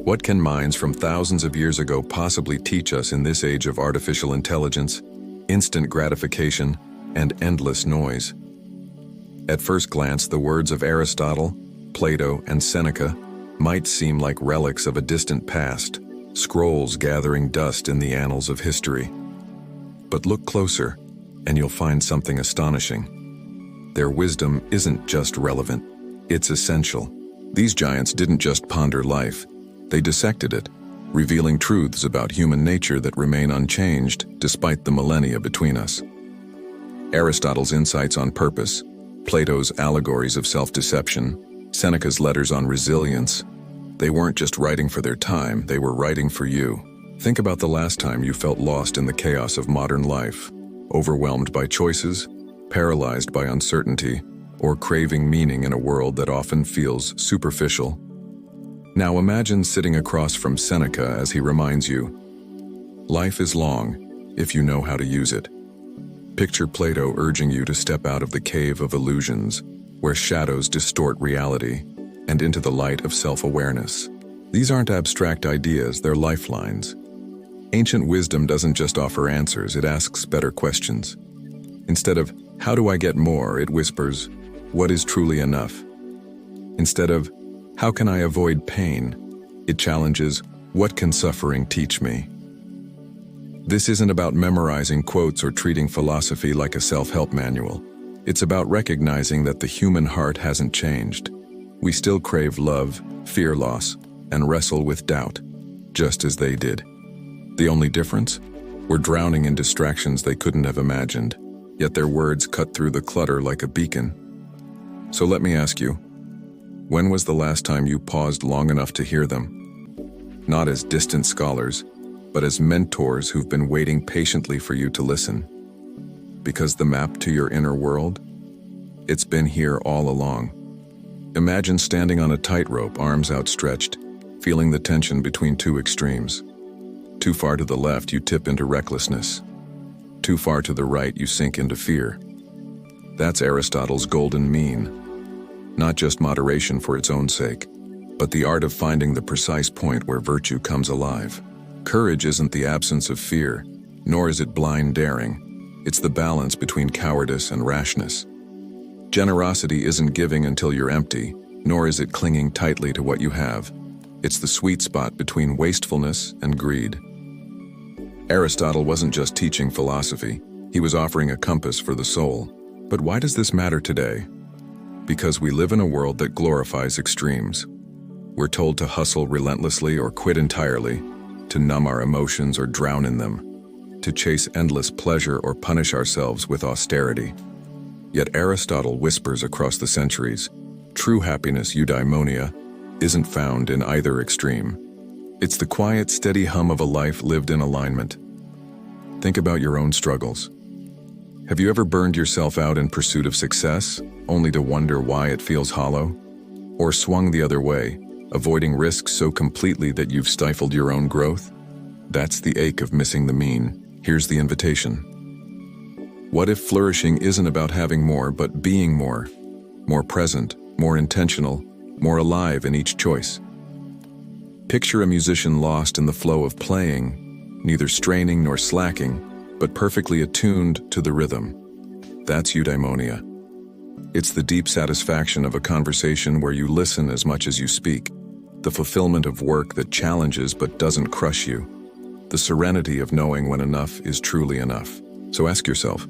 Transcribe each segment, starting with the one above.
What can minds from thousands of years ago possibly teach us in this age of artificial intelligence, instant gratification, and endless noise? At first glance, the words of Aristotle, Plato, and Seneca might seem like relics of a distant past, scrolls gathering dust in the annals of history. But look closer, and you'll find something astonishing. Their wisdom isn't just relevant, it's essential. These giants didn't just ponder life, they dissected it, revealing truths about human nature that remain unchanged despite the millennia between us. Aristotle's insights on purpose, Plato's allegories of self-deception, Seneca's letters on resilience, they weren't just writing for their time, they were writing for you. Think about the last time you felt lost in the chaos of modern life, overwhelmed by choices, paralyzed by uncertainty, or craving meaning in a world that often feels superficial. Now imagine sitting across from Seneca as he reminds you, life is long if you know how to use it. Picture Plato urging you to step out of the cave of illusions, where shadows distort reality, and into the light of self-awareness. These aren't abstract ideas, they're lifelines. Ancient wisdom doesn't just offer answers, it asks better questions. Instead of, how do I get more, it whispers, what is truly enough? Instead of, how can I avoid pain, it challenges, what can suffering teach me? This isn't about memorizing quotes or treating philosophy like a self-help manual. It's about recognizing that the human heart hasn't changed. We still crave love, fear loss, and wrestle with doubt, just as they did. The only difference? We're drowning in distractions they couldn't have imagined, yet their words cut through the clutter like a beacon. So let me ask you, when was the last time you paused long enough to hear them? Not as distant scholars, but as mentors who've been waiting patiently for you to listen. Because the map to your inner world? It's been here all along. Imagine standing on a tightrope, arms outstretched, feeling the tension between two extremes. Too far to the left, you tip into recklessness. Too far to the right, you sink into fear. That's Aristotle's golden mean. Not just moderation for its own sake, but the art of finding the precise point where virtue comes alive. Courage isn't the absence of fear, nor is it blind daring. It's the balance between cowardice and rashness. Generosity isn't giving until you're empty, nor is it clinging tightly to what you have. It's the sweet spot between wastefulness and greed. Aristotle wasn't just teaching philosophy, he was offering a compass for the soul. But why does this matter today? Because we live in a world that glorifies extremes. We're told to hustle relentlessly or quit entirely, to numb our emotions or drown in them, to chase endless pleasure or punish ourselves with austerity. Yet Aristotle whispers across the centuries, true happiness, eudaimonia, isn't found in either extreme. It's the quiet, steady hum of a life lived in alignment. Think about your own struggles. Have you ever burned yourself out in pursuit of success, only to wonder why it feels hollow? Or swung the other way, avoiding risks so completely that you've stifled your own growth? That's the ache of missing the mean. Here's the invitation. What if flourishing isn't about having more, but being more? More present, more intentional, more alive in each choice. Picture a musician lost in the flow of playing, neither straining nor slacking, but perfectly attuned to the rhythm. That's eudaimonia. It's the deep satisfaction of a conversation where you listen as much as you speak, the fulfillment of work that challenges but doesn't crush you, the serenity of knowing when enough is truly enough. So ask yourself,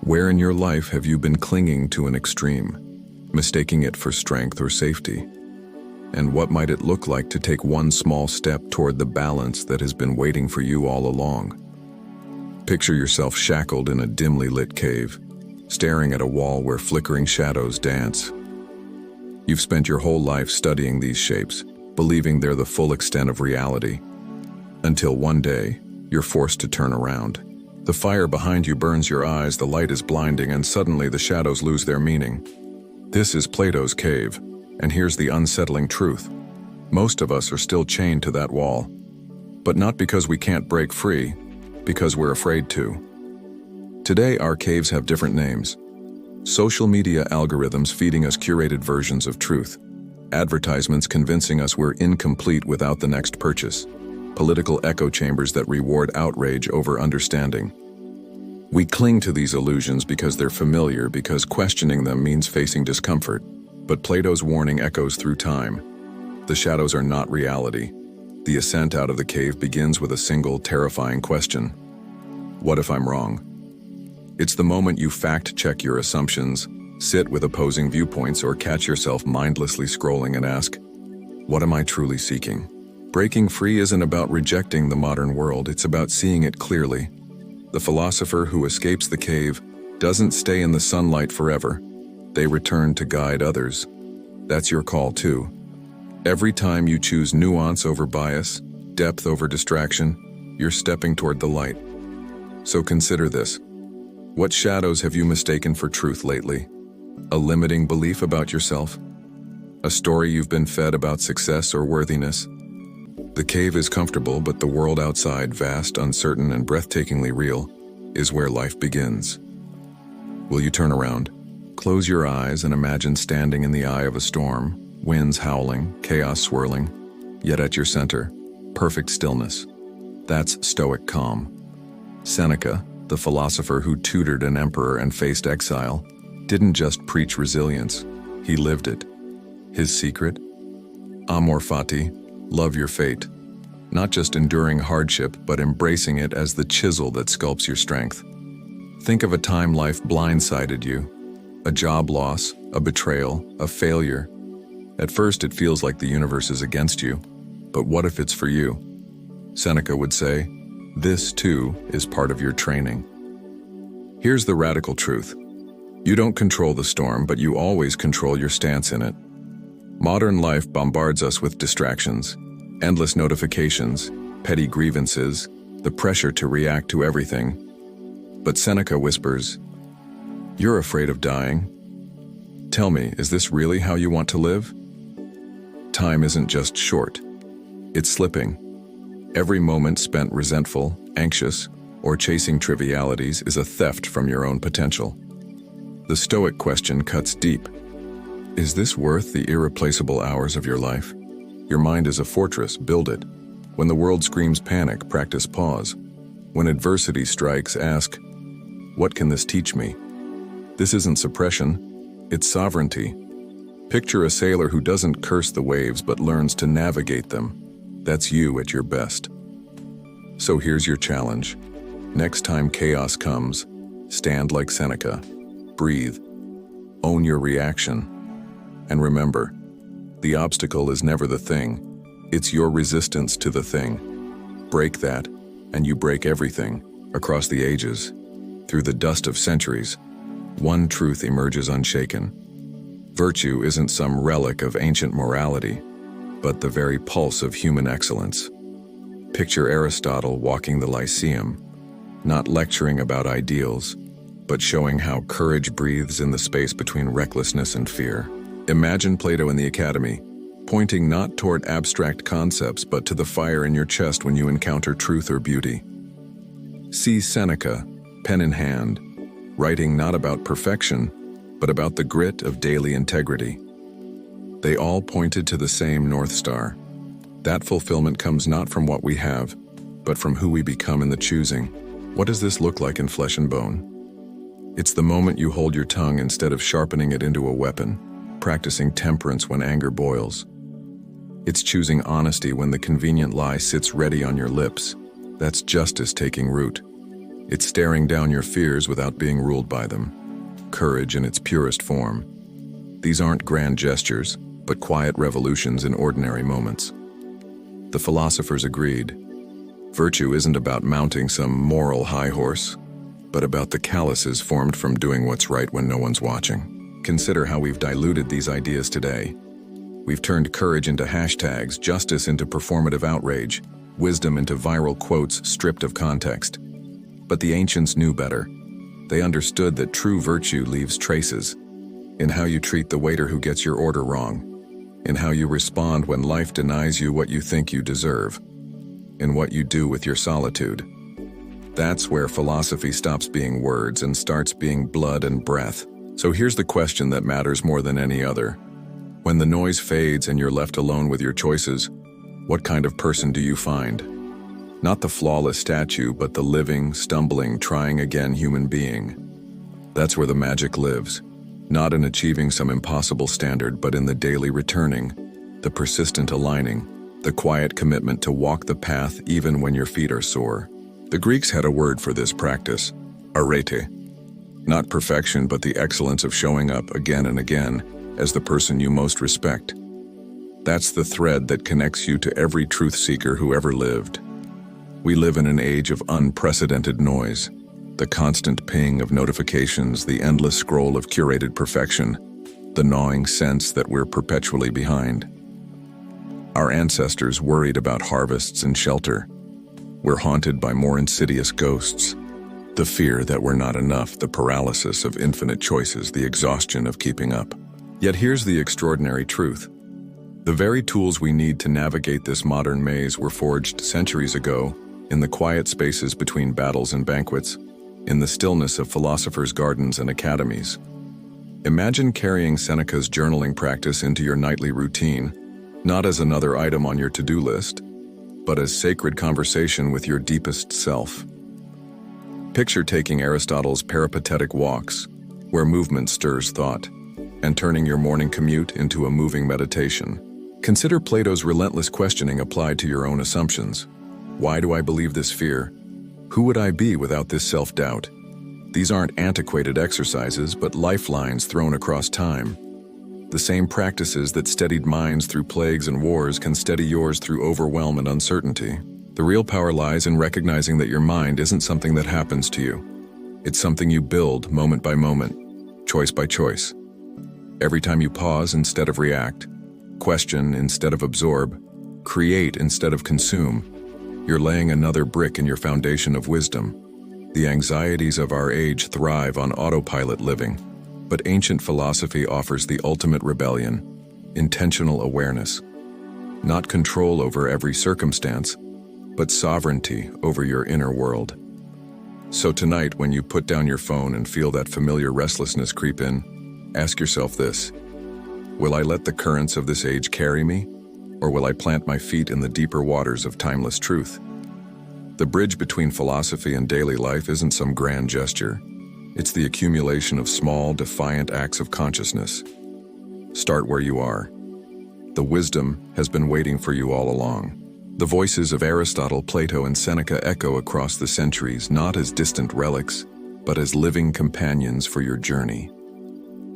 where in your life have you been clinging to an extreme, mistaking it for strength or safety? And what might it look like to take one small step toward the balance that has been waiting for you all along? Picture yourself shackled in a dimly lit cave, staring at a wall where flickering shadows dance. You've spent your whole life studying these shapes, believing they're the full extent of reality, until one day, you're forced to turn around. The fire behind you burns your eyes, the light is blinding, and suddenly the shadows lose their meaning. This is Plato's cave, and here's the unsettling truth. Most of us are still chained to that wall, but not because we can't break free, because we're afraid to. Today, our caves have different names. Social media algorithms feeding us curated versions of truth. advertisements convincing us we're incomplete without the next purchase, political echo chambers that reward outrage over understanding. We cling to these illusions because they're familiar, because questioning them means facing discomfort. But Plato's warning echoes through time. The shadows are not reality. The ascent out of the cave begins with a single, terrifying question. What if I'm wrong? It's the moment you fact-check your assumptions, sit with opposing viewpoints, or catch yourself mindlessly scrolling and ask, what am I truly seeking? Breaking free isn't about rejecting the modern world, it's about seeing it clearly. The philosopher who escapes the cave doesn't stay in the sunlight forever. They return to guide others. That's your call too. Every time you choose nuance over bias, depth over distraction, you're stepping toward the light. So consider this. What shadows have you mistaken for truth lately? A limiting belief about yourself? A story you've been fed about success or worthiness? The cave is comfortable, but the world outside, vast, uncertain, and breathtakingly real, is where life begins. Will you turn around? Close your eyes and imagine standing in the eye of a storm, winds howling, chaos swirling, yet at your center, perfect stillness. That's stoic calm. Seneca, the philosopher who tutored an emperor and faced exile, didn't just preach resilience, he lived it. His secret? Amor fati, love your fate. Not just enduring hardship, but embracing it as the chisel that sculpts your strength. Think of a time life blindsided you. A job loss, a betrayal, a failure. At first it feels like the universe is against you, but what if it's for you? Seneca would say, this too is part of your training. Here's the radical truth. You don't control the storm, but you always control your stance in it. Modern life bombards us with distractions, endless notifications, petty grievances, the pressure to react to everything. But Seneca whispers, you're afraid of dying? Tell me, is this really how you want to live? Time isn't just short. It's slipping. Every moment spent resentful, anxious, or chasing trivialities is a theft from your own potential. The Stoic question cuts deep. Is this worth the irreplaceable hours of your life? Your mind is a fortress, build it. When the world screams panic, practice pause. When adversity strikes, ask, what can this teach me? This isn't suppression, it's sovereignty. Picture a sailor who doesn't curse the waves but learns to navigate them. That's you at your best. So here's your challenge. Next time chaos comes, stand like Seneca. Breathe. Own your reaction. And remember, the obstacle is never the thing. It's your resistance to the thing. Break that, and you break everything. Across the ages, through the dust of centuries, one truth emerges unshaken. Virtue isn't some relic of ancient morality, but the very pulse of human excellence. Picture Aristotle walking the Lyceum, not lecturing about ideals, but showing how courage breathes in the space between recklessness and fear. Imagine Plato in the academy, pointing not toward abstract concepts but to the fire in your chest when you encounter truth or beauty. See Seneca, pen in hand, writing not about perfection, but about the grit of daily integrity. They all pointed to the same North Star. That fulfillment comes not from what we have, but from who we become in the choosing. What does this look like in flesh and bone? It's the moment you hold your tongue instead of sharpening it into a weapon, practicing temperance when anger boils. It's choosing honesty when the convenient lie sits ready on your lips. That's justice taking root. It's staring down your fears without being ruled by them. Courage in its purest form. These aren't grand gestures, but quiet revolutions in ordinary moments. The philosophers agreed. Virtue isn't about mounting some moral high horse, but about the calluses formed from doing what's right when no one's watching. Consider how we've diluted these ideas today. We've turned courage into hashtags, justice into performative outrage, wisdom into viral quotes stripped of context. But the ancients knew better. They understood that true virtue leaves traces in how you treat the waiter who gets your order wrong, in how you respond when life denies you what you think you deserve, in what you do with your solitude. That's where philosophy stops being words and starts being blood and breath. So here's the question that matters more than any other. When the noise fades and you're left alone with your choices, what kind of person do you find? Not the flawless statue, but the living, stumbling, trying again human being. That's where the magic lives, not in achieving some impossible standard, but in the daily returning, the persistent aligning, the quiet commitment to walk the path even when your feet are sore. The Greeks had a word for this practice, arete. Not perfection, but the excellence of showing up again and again as the person you most respect. That's the thread that connects you to every truth seeker who ever lived. We live in an age of unprecedented noise, the constant ping of notifications, the endless scroll of curated perfection, the gnawing sense that we're perpetually behind. Our ancestors worried about harvests and shelter. We're haunted by more insidious ghosts. The fear that we're not enough, the paralysis of infinite choices, the exhaustion of keeping up. Yet here's the extraordinary truth. The very tools we need to navigate this modern maze were forged centuries ago in the quiet spaces between battles and banquets, in the stillness of philosophers' gardens and academies. Imagine carrying Seneca's journaling practice into your nightly routine, not as another item on your to-do list, but as sacred conversation with your deepest self. Picture taking Aristotle's peripatetic walks, where movement stirs thought, and turning your morning commute into a moving meditation. Consider Plato's relentless questioning applied to your own assumptions. Why do I believe this fear? Who would I be without this self-doubt? These aren't antiquated exercises, but lifelines thrown across time. The same practices that steadied minds through plagues and wars can steady yours through overwhelm and uncertainty. The real power lies in recognizing that your mind isn't something that happens to you. It's something you build moment by moment, choice by choice. Every time you pause instead of react, question instead of absorb, create instead of consume, you're laying another brick in your foundation of wisdom. The anxieties of our age thrive on autopilot living, but ancient philosophy offers the ultimate rebellion, intentional awareness. Not control over every circumstance, but sovereignty over your inner world. So tonight, when you put down your phone and feel that familiar restlessness creep in, ask yourself this: will I let the currents of this age carry me, or will I plant my feet in the deeper waters of timeless truth? The bridge between philosophy and daily life isn't some grand gesture. It's the accumulation of small, defiant acts of consciousness. Start where you are. The wisdom has been waiting for you all along. The voices of Aristotle, Plato, and Seneca echo across the centuries, not as distant relics, but as living companions for your journey.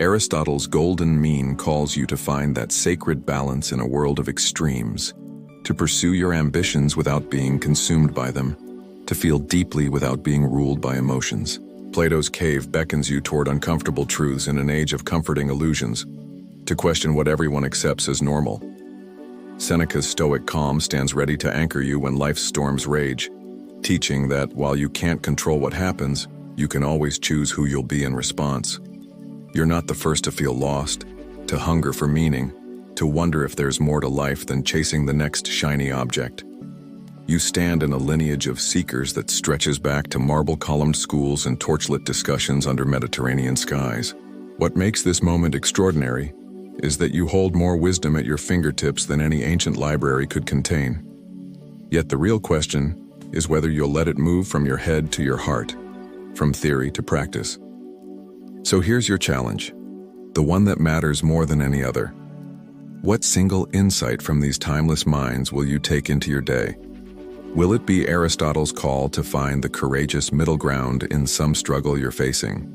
Aristotle's golden mean calls you to find that sacred balance in a world of extremes, to pursue your ambitions without being consumed by them, to feel deeply without being ruled by emotions. Plato's cave beckons you toward uncomfortable truths in an age of comforting illusions, to question what everyone accepts as normal. Seneca's stoic calm stands ready to anchor you when life's storms rage, teaching that while you can't control what happens, you can always choose who you'll be in response. You're not the first to feel lost, to hunger for meaning, to wonder if there's more to life than chasing the next shiny object. You stand in a lineage of seekers that stretches back to marble-columned schools and torchlit discussions under Mediterranean skies. What makes this moment extraordinary is that you hold more wisdom at your fingertips than any ancient library could contain. Yet the real question is whether you'll let it move from your head to your heart, from theory to practice. So here's your challenge, the one that matters more than any other. What single insight from these timeless minds will you take into your day? Will it be Aristotle's call to find the courageous middle ground in some struggle you're facing?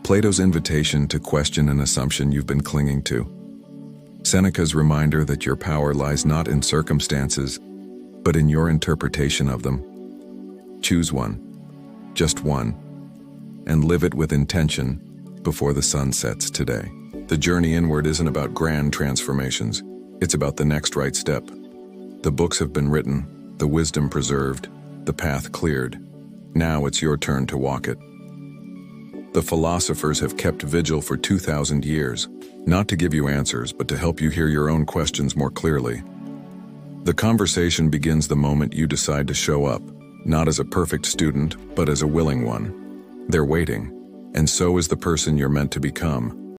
Plato's invitation to question an assumption you've been clinging to? Seneca's reminder that your power lies not in circumstances, but in your interpretation of them? Choose one, just one, and live it with intention before the sun sets today. The journey inward isn't about grand transformations. It's about the next right step. The books have been written, the wisdom preserved, the path cleared. Now it's your turn to walk it. The philosophers have kept vigil for 2,000 years, not to give you answers, but to help you hear your own questions more clearly. The conversation begins the moment you decide to show up, not as a perfect student, but as a willing one. They're waiting, and so is the person you're meant to become.